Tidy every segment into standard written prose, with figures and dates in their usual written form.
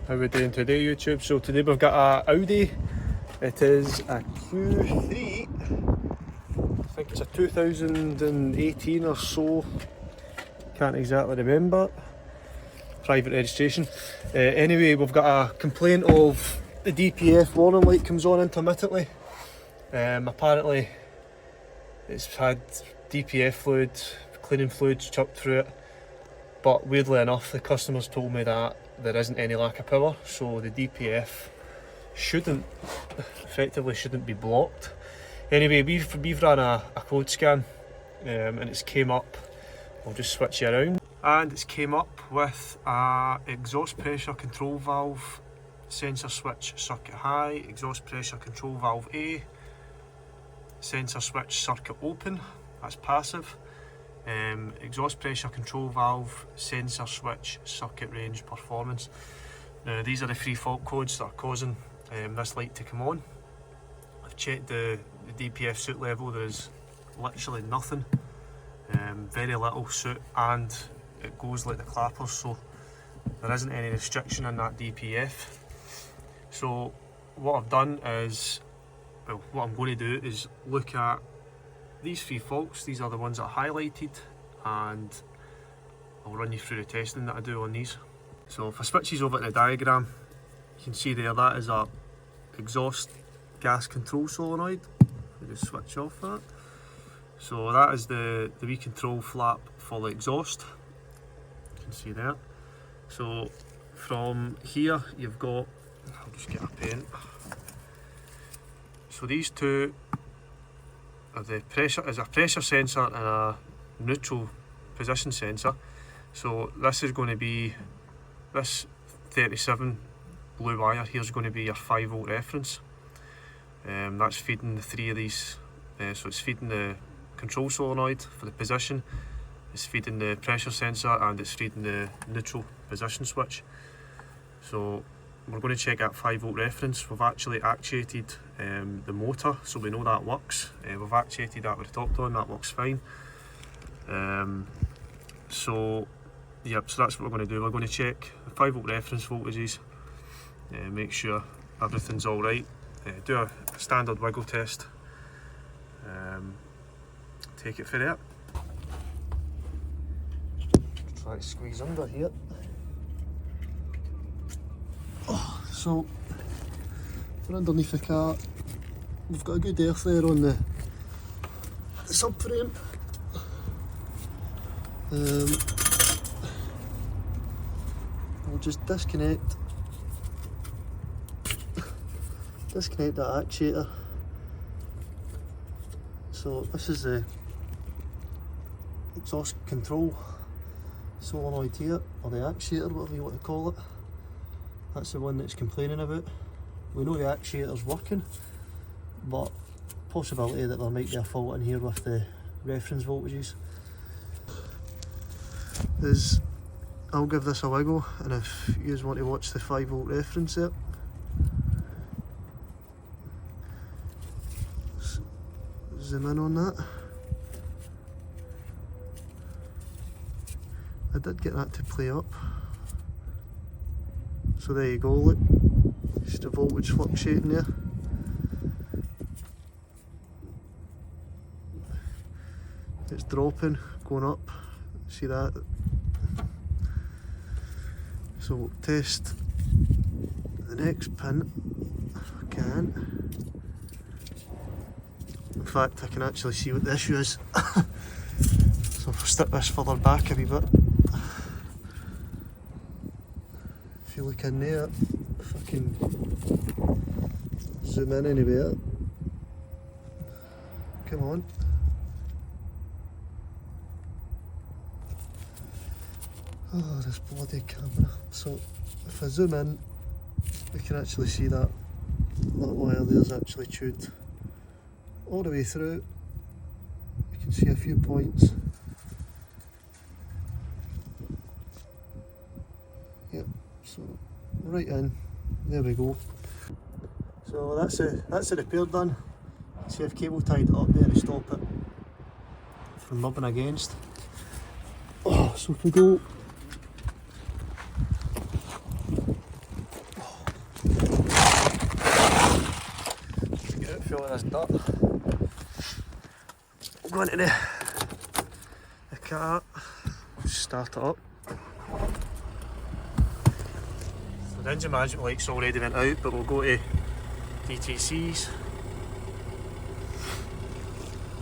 How we doing today, YouTube? So today we've got a Audi. It is a Q3. I think it's a 2018 or so. Can't exactly remember. Private registration. Anyway, we've got a complaint of the DPF warning light comes on intermittently. Apparently, it's had DPF fluid, cleaning fluids chucked through it. But weirdly enough, the customers told me that there isn't any lack of power, so the DPF effectively shouldn't be blocked. Anyway, we've ran a code scan and it's came up. I'll just switch you around. And it's came up with a exhaust pressure control valve sensor switch circuit high, exhaust pressure control valve A, sensor switch circuit open, that's passive. Exhaust pressure control valve, sensor switch, circuit range performance. Now these are the three fault codes that are causing this light to come on. I've checked the DPF soot level, there's literally nothing, very little soot, and it goes like the clappers, so there isn't any restriction in that DPF. So what I've done is, well, what I'm going to do is look at these three faults. These are the ones that are highlighted, and I'll run you through the testing that I do on these. So if I switch these over to the diagram, you can see there that is a exhaust gas control solenoid. I just switch off that. So that is the wee control flap for the exhaust. You can see there. So from here you've got, I'll just get a pen. So these two are the pressure, is a pressure sensor and a neutral position sensor. So this is going to be, this 37 blue wire here is going to be your 5 volt reference. That's feeding the three of these, so it's feeding the control solenoid for the position, it's feeding the pressure sensor, and it's feeding the neutral position switch. So we're going to check that 5 volt reference. We've actually actuated the motor, so we know that works. We've actuated that with the top on, that works fine. So that's what we're going to do. We're going to check the 5 volt reference voltages, make sure everything's alright, do a standard wiggle test, take it for that. Try to squeeze under here. So we're underneath the car, we've got a good air flare on the subframe. We'll just disconnect that actuator. So this is the exhaust control solenoid here, or the actuator, whatever you want to call it. That's the one that's complaining about. We know the actuator's working, but possibility that there might be a fault in here with the reference voltages. I'll give this a wiggle, and if you want to watch the 5 volt reference there, zoom in on that. I did get that to play up. So there you go, look, just the voltage fluctuating there. It's dropping, going up, see that? So we'll test the next pin, if I can. In fact, I can actually see what the issue is. So if I stick this further back a wee bit. If you look in there, if I can zoom in anywhere. Come on. Oh, this bloody camera. So if I zoom in, we can actually see that little wire there's actually tuned all the way through. You can see a few points. Yep, so right in, there we go. So that's the repair done. See, I've cable tied it up there to stop it from rubbing against. Oh, so if we go through all this dirt. We'll go into the car, start it up. So the engine management light's already went out, but we'll go to DTCs.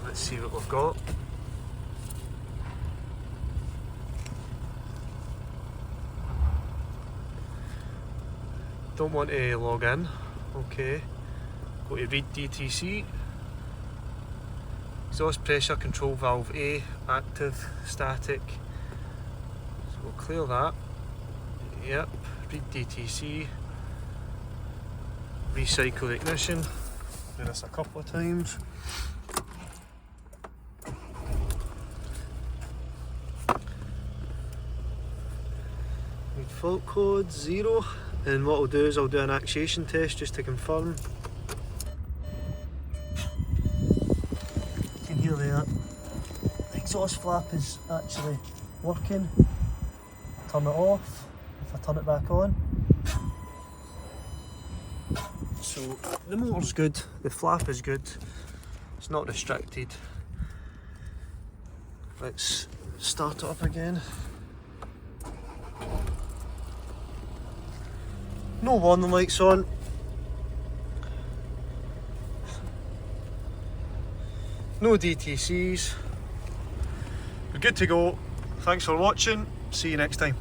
Let's see what we've got. Don't want to log in. Okay. Go to read DTC. Exhaust pressure control valve A, active, static. So we'll clear that. Yep, read DTC. Recycle the ignition. Do this a couple of times. Need fault code 0. And what I'll do is I'll do an actuation test just to confirm. You can hear there, the exhaust flap is actually working. Turn it off, if I turn it back on. So the motor's good, the flap is good, it's not restricted. Let's start it up again. No warning lights on. No DTCs. We're good to go. Thanks for watching. See you next time.